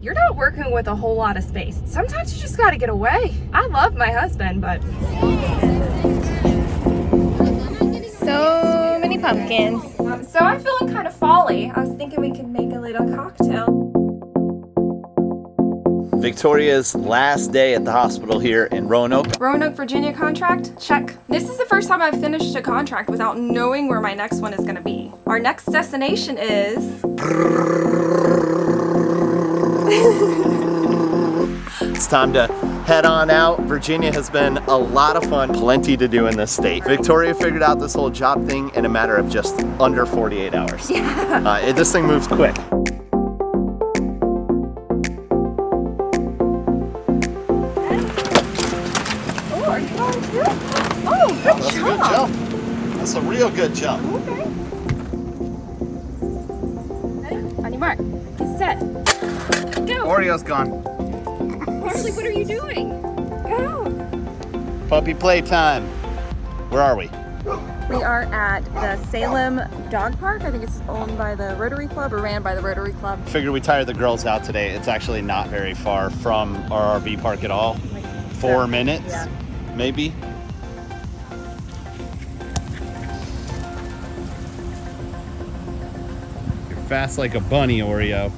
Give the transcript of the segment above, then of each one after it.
you're not working with a whole lot of space. Sometimes you just gotta get away. I love my husband, but... So many pumpkins. So I'm feeling kind of folly. I was thinking we could make a little cocktail. Victoria's last day at the hospital here in Roanoke. Roanoke, Virginia contract? Check. This is the first time I've finished a contract without knowing where my next one is gonna be. Our next destination is... It's time to head on out. Virginia has been a lot of fun, plenty to do in this state. Victoria figured out this whole job thing in a matter of just under 48 hours. Yeah. This thing moves quick. Oh, good That's job. a good jump. That's a real good jump. Okay. Ready? On your mark. Get set. Go. Oreo's gone. Harley, what are you doing? Go. Puppy playtime. Where are we? We are at the Salem Dog Park. I think it's owned by the Rotary Club or ran by the Rotary Club. Figured we tired the girls out today. It's actually not very far from our RV park at all. Like 4 minutes, yeah. Maybe. You're fast like a bunny, Oreo.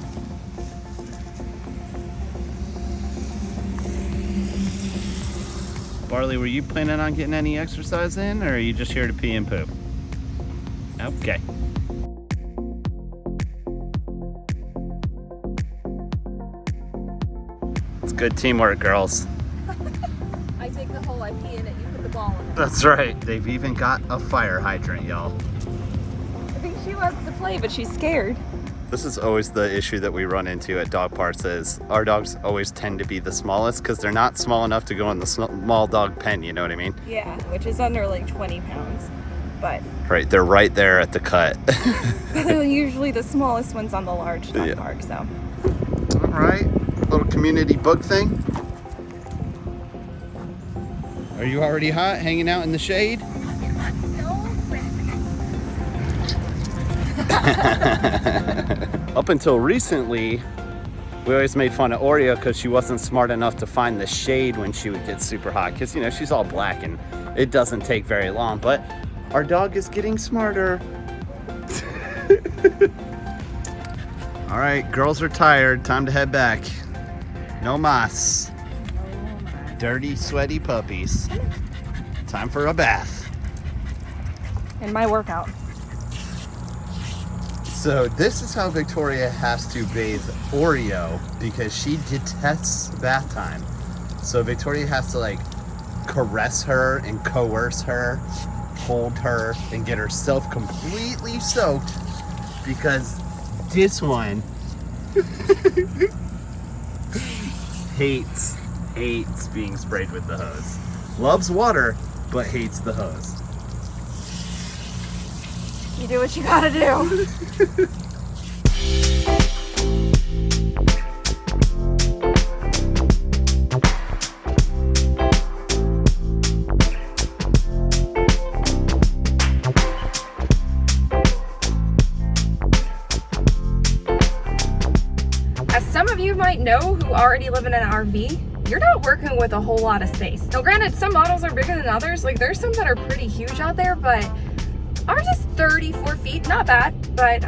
Barley, were you planning on getting any exercise in, or are you just here to pee and poop? Okay. It's good teamwork, girls. I take the hole, I pee in it, you put the ball in it. That's right. They've even got a fire hydrant, y'all. I think she wants to play, but she's scared. This is always the issue that we run into at dog parks is our dogs always tend to be the smallest because they're not small enough to go in the small dog pen, you know what I mean? Yeah, which is under like 20 pounds, but Right, they're right there at the cut. they're usually the smallest ones on the large dog Yeah. park, so. All right, little community book thing. Are you already hot, hanging out in the shade? Up until recently, we always made fun of Oreo because she wasn't smart enough to find the shade when she would get super hot. Because, you know, she's all black and it doesn't take very long. But our dog is getting smarter. All right, girls are tired. Time to head back. No mas. Dirty, sweaty puppies. Time for a bath. And my workout. So this is how Victoria has to bathe Oreo because she detests bath time. So Victoria has to like caress her and coerce her, hold her, and get herself completely soaked because this one hates being sprayed with the hose. Loves water, but hates the hose. You do what you gotta do. As some of you might know who already live in an RV, you're not working with a whole lot of space. Now granted, some models are bigger than others. Like there's some that are pretty huge out there, but ours is 34 feet, not bad, but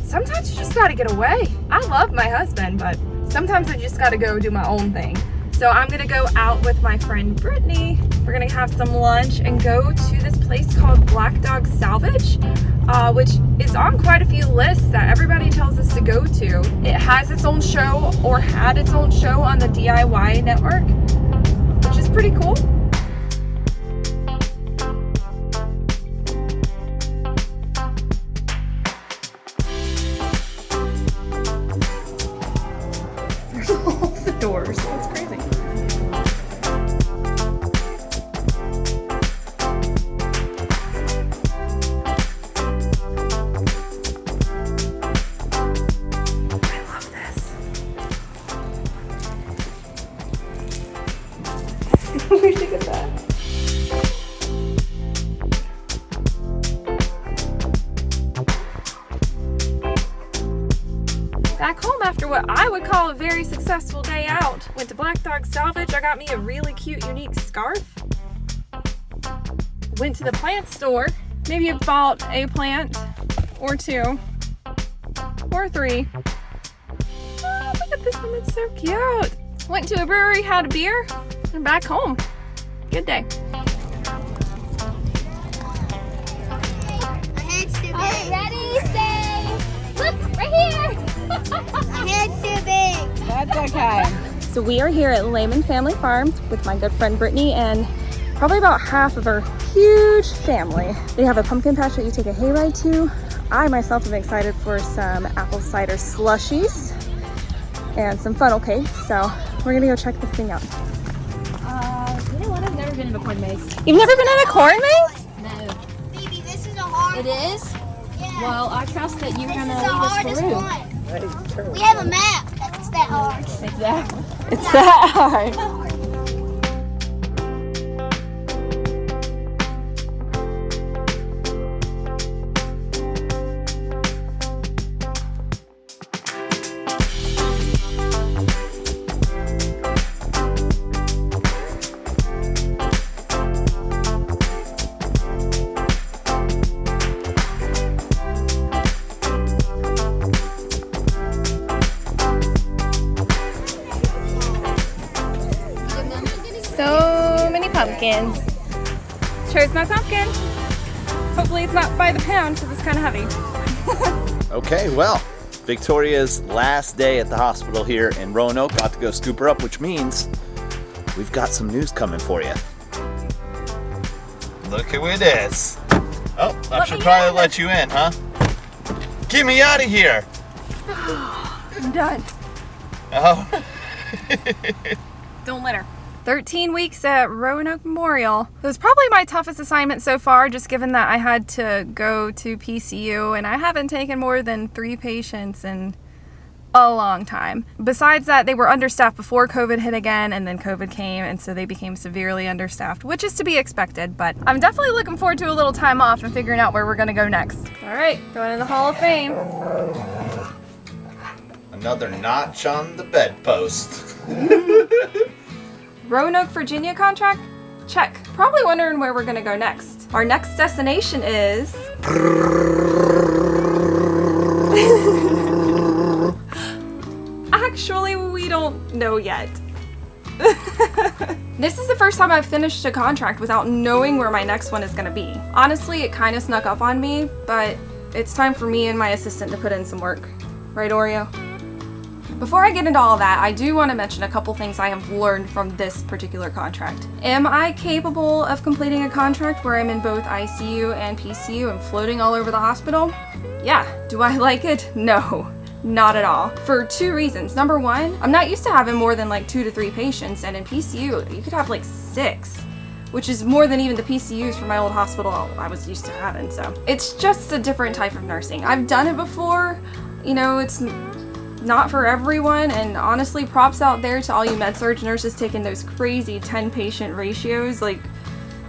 sometimes you just gotta get away. I love my husband, but sometimes I just gotta go do my own thing. So I'm gonna go out with my friend Brittany. We're gonna have some lunch and go to this place called Dog Salvage, which is on quite a few lists that everybody tells us to go to. It has its own show or had its own show on the DIY network, which is pretty cool. Doors. That's crazy. I love this. We should get that. Back home after what I would call Overall, a very successful day out. Went to Blackdog Salvage. I got me a really cute, unique scarf. Went to the plant store. Maybe I bought a plant or two or three. Oh, look at this one. That's so cute. Went to a brewery, had a beer, and back home. Good day. Ready, stay. Look, right here. My head's too big. That's okay. So we are here at Layman Family Farm with my good friend Brittany and probably about half of her huge family. They have a pumpkin patch that you take a hayride to. I myself am excited for some apple cider slushies and some funnel cake. So we're gonna go check this thing out. You know what? I've never been in a corn maze. You've never been in a corn maze? No. Baby, this is a hard It is? Yeah. Well, I trust that you're This going is to the lead us hardest through. one. We have a map that's that hard. Exactly. It's that hard. So many pumpkins. Chose my pumpkin. Hopefully it's not by the pound because it's kind of heavy. Okay, well, Victoria's last day at the hospital here in Roanoke. Got to go scoop her up, which means we've got some news coming for you. Look who it is. Oh, I should probably let you in, huh? Get me out of here. I'm done. Oh. Don't litter. 13 weeks at Roanoke Memorial. It was probably my toughest assignment so far, just given that I had to go to PCU and I haven't taken more than 3 patients in a long time. Besides that, they were understaffed before COVID hit again, and then COVID came, and so they became severely understaffed, which is to be expected, but I'm definitely looking forward to a little time off and figuring out where we're gonna go next. All right, going in the Hall of Fame. Another notch on the bedpost. Roanoke, Virginia contract? Check. Probably wondering where we're gonna go next. Our next destination is... Actually, we don't know yet. This is the first time I've finished a contract without knowing where my next one is gonna be. Honestly, it kind of snuck up on me, but it's time for me and my assistant to put in some work. Right, Oreo? Before I get into all that, I do want to mention a couple things I have learned from this particular contract. Am I capable of completing a contract where I'm in both ICU and PCU and floating all over the hospital? Yeah. Do I like it? No. Not at all. For 2 reasons. Number 1, I'm not used to having more than like 2 to 3 patients, and in PCU, you could have like 6, which is more than even the PCUs for my old hospital I was used to having, so. It's just a different type of nursing. I've done it before, you know, it's not for everyone, and honestly, props out there to all you med-surg nurses taking those crazy 10-patient ratios, like,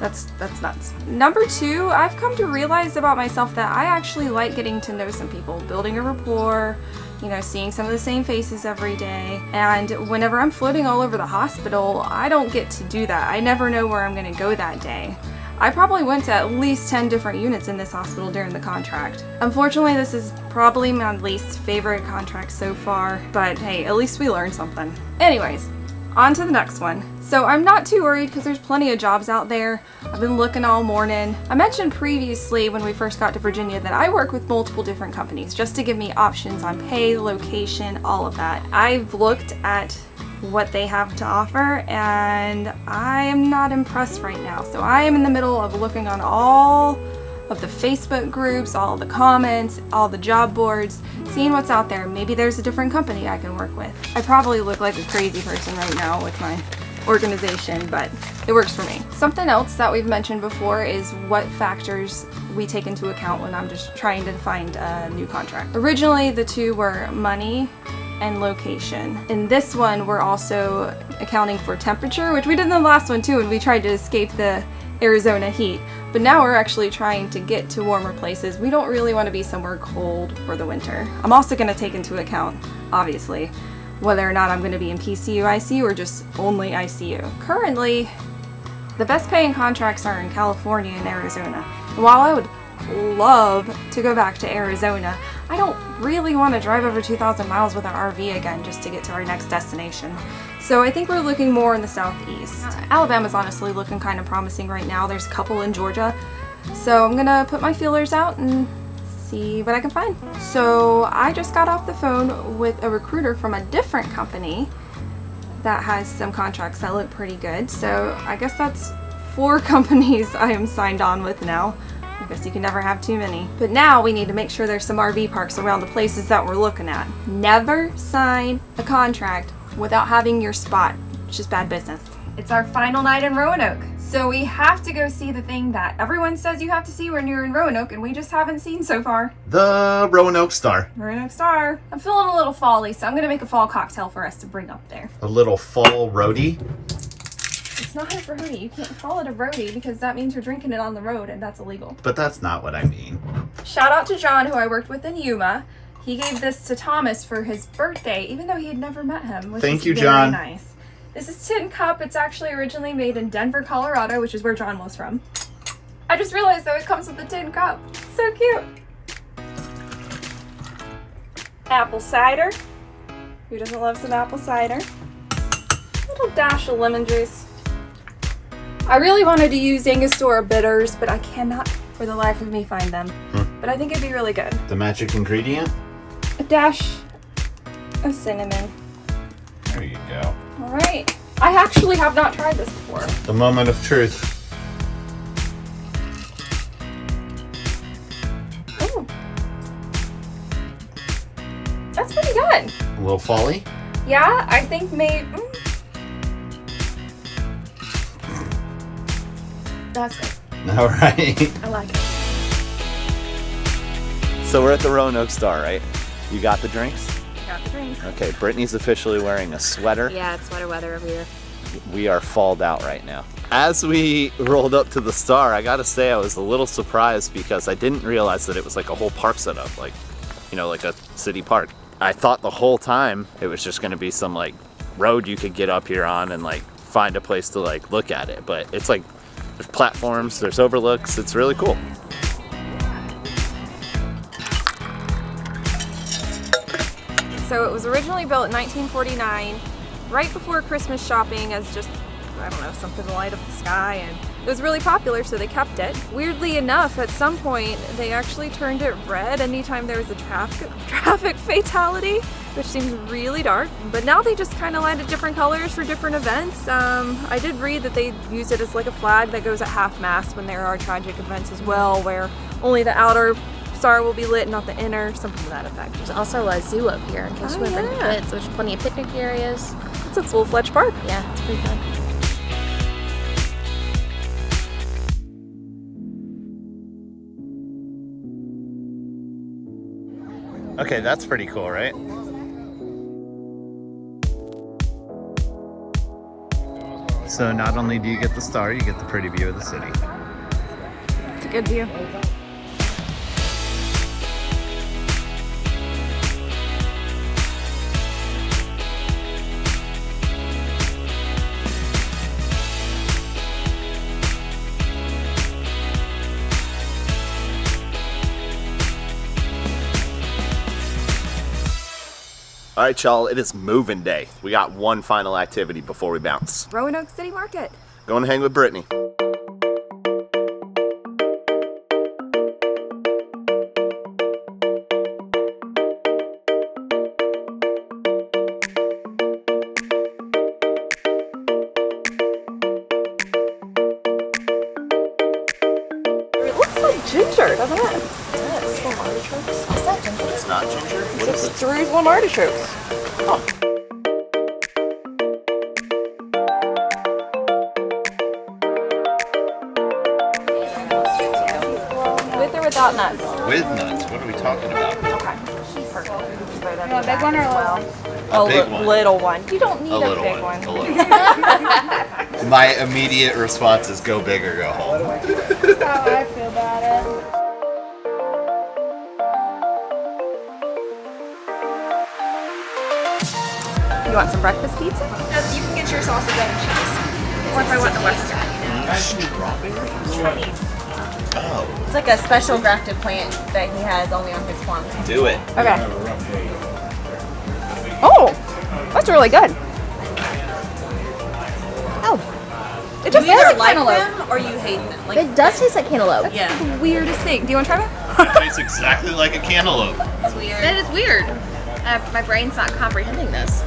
that's nuts. Number 2, I've come to realize about myself that I actually like getting to know some people, building a rapport, you know, seeing some of the same faces every day, and whenever I'm floating all over the hospital, I don't get to do that. I never know where I'm gonna go that day. I probably went to at least 10 different units in this hospital during the contract. Unfortunately, this is probably my least favorite contract so far, but hey, at least we learned something. Anyways, on to the next one. So I'm not too worried because there's plenty of jobs out there. I've been looking all morning. I mentioned previously when we first got to Virginia that I work with multiple different companies just to give me options on pay, location, all of that. I've looked at what they have to offer, and I am not impressed right now. So I am in the middle of looking on all of the Facebook groups, all the comments, all the job boards, seeing what's out there. Maybe there's a different company I can work with. I probably look like a crazy person right now with my organization, but it works for me. Something else that we've mentioned before is what factors we take into account when I'm just trying to find a new contract. Originally, the 2 were money and location. In this one, we're also accounting for temperature, which we did in the last one too, and we tried to escape the Arizona heat. But now we're actually trying to get to warmer places. We don't really want to be somewhere cold for the winter. I'm also going to take into account, obviously, whether or not I'm going to be in PCU ICU or just only ICU. Currently, the best paying contracts are in California and Arizona. And while I would love to go back to Arizona, I don't really want to drive over 2,000 miles with an RV again just to get to our next destination. So I think we're looking more in the southeast. Alabama's honestly looking kind of promising right now. There's a couple in Georgia. So I'm gonna put my feelers out and see what I can find. So I just got off the phone with a recruiter from a different company that has some contracts that look pretty good. So I guess that's 4 companies I am signed on with now. I guess you can never have too many. But now we need to make sure there's some RV parks around the places that we're looking at. Never sign a contract without having your spot. It's just bad business. It's our final night in Roanoke. So we have to go see the thing that everyone says you have to see when you're in Roanoke and we just haven't seen so far. The Roanoke Star. Roanoke Star. I'm feeling a little fall-y, so I'm gonna make a fall cocktail for us to bring up there. A little fall roadie. It's not a roadie. You can't call it a roadie because that means you're drinking it on the road and that's illegal. But that's not what I mean. Shout out to John, who I worked with in Yuma. He gave this to Thomas for his birthday, even though he had never met him. Which Thank is you, very John. Nice. This is Tin Cup. It's actually originally made in Denver, Colorado, which is where John was from. I just realized though it comes with a tin cup. So cute. Apple cider. Who doesn't love some apple cider? A little dash of lemon juice. I really wanted to use Angostura bitters, but I cannot for the life of me find them. But I think it'd be really good. The magic ingredient? A dash of cinnamon. There you go. All right. I actually have not tried this before. The moment of truth. Ooh. That's pretty good. A little folly? Yeah, I think maybe. That's good. All right. I like it. So we're at the Roanoke Star, right? You got the drinks? Got the drinks. Okay, Brittany's officially wearing a sweater. Yeah, it's sweater weather over here. We are falled out right now. As we rolled up to the Star, I gotta say I was a little surprised because I didn't realize that it was like a whole park setup, like, you know, like a city park. I thought the whole time it was just gonna be some like road you could get up here on and like find a place to like look at it. But it's like, there's platforms, there's overlooks, it's really cool. So it was originally built in 1949, right before Christmas shopping as just, I don't know, something to light up the sky, and it was really popular, so they kept it. Weirdly enough, at some point, they actually turned it red anytime there was a traffic fatality, which seems really dark. But now they just kind of light it different colors for different events. I did read that they use it as like a flag that goes at half-mast when there are tragic events as well, where only the outer star will be lit, not the inner, something to that effect. There's also a zoo up here in case you want to bring the yeah. kids. There's plenty of picnic areas. It's a full-fledged park. Yeah, it's pretty fun. Okay, that's pretty cool, right? So not only do you get the Star, you get the pretty view of the city. It's a good view. All right, y'all, it is moving day. We got one final activity before we bounce. Roanoke City Market. Go and hang with Brittany. It looks like ginger, doesn't it? It's not ginger. What is it? It's Jerusalem artichokes. Oh. With or without nuts? With nuts. What are we talking about? Okay. Perfect. A big one or a little one? A big one. Little one. You don't need A a little big one. one. A little one. My immediate response is go big or go home. That's how I feel about it. You want some breakfast pizza? You can get your sausage and cheese. Or if I want the Western. Oh, It's like a special grafted plant that he has only on his farm. do it. Okay. Oh, that's really good. Oh, it just You either tastes like like cantaloupe. them or you hate them. Like, It does taste like cantaloupe. yeah, The weirdest thing. Do you want to try that? It tastes exactly like a cantaloupe. it's weird. That is weird. My brain's not comprehending this.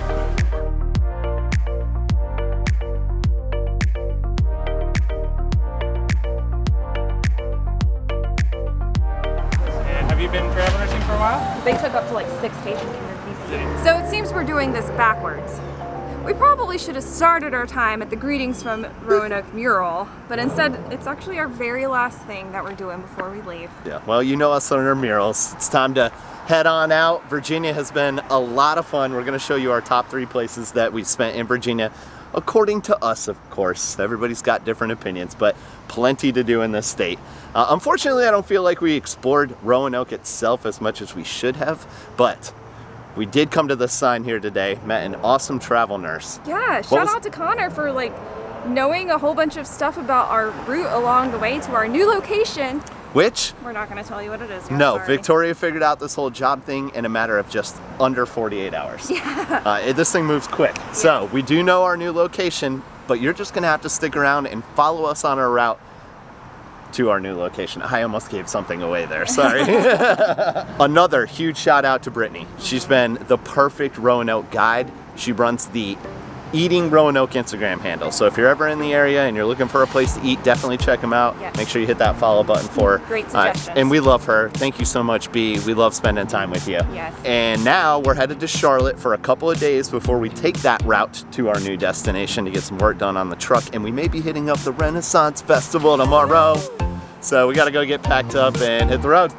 And have you been travel nursing for a while? They took up to like 6 stations in DC. So it seems we're doing this backwards. We probably should have started our time at the greetings from Roanoke mural, but instead it's actually our very last thing that we're doing before we leave. Yeah, well, you know us on our murals. It's time to head on out. Virginia has been a lot of fun. We're going to show you our top 3 places that we spent in Virginia. According to us, of course. Everybody's got different opinions, but plenty to do in this state. Unfortunately, I don't feel like we explored Roanoke itself as much as we should have, but we did come to this sign here today, met an awesome travel nurse. Yeah, shout out to Connor for like knowing a whole bunch of stuff about our route along the way to our new location. Which, We're not going to tell you what it is. We're no, sorry. Victoria figured out this whole job thing in a matter of just under 48 hours. Yeah. This thing moves quick. Yeah. So we do know our new location, but you're just gonna have to stick around and follow us on our route to our new location. I almost gave something away there, sorry. Another huge shout out to Brittany. She's been the perfect Roanoke guide. She runs the Eating Roanoke Instagram handle. So if you're ever in the area and you're looking for a place to eat, definitely check them out. Yes. Make sure you hit that follow button for her. Great suggestions. And we love her. Thank you so much, B. We love spending time with you. Yes. And now we're headed to Charlotte for a couple of days before we take that route to our new destination to get some work done on the truck. And we may be hitting up the Renaissance Festival tomorrow. So we gotta go get packed up and hit the road.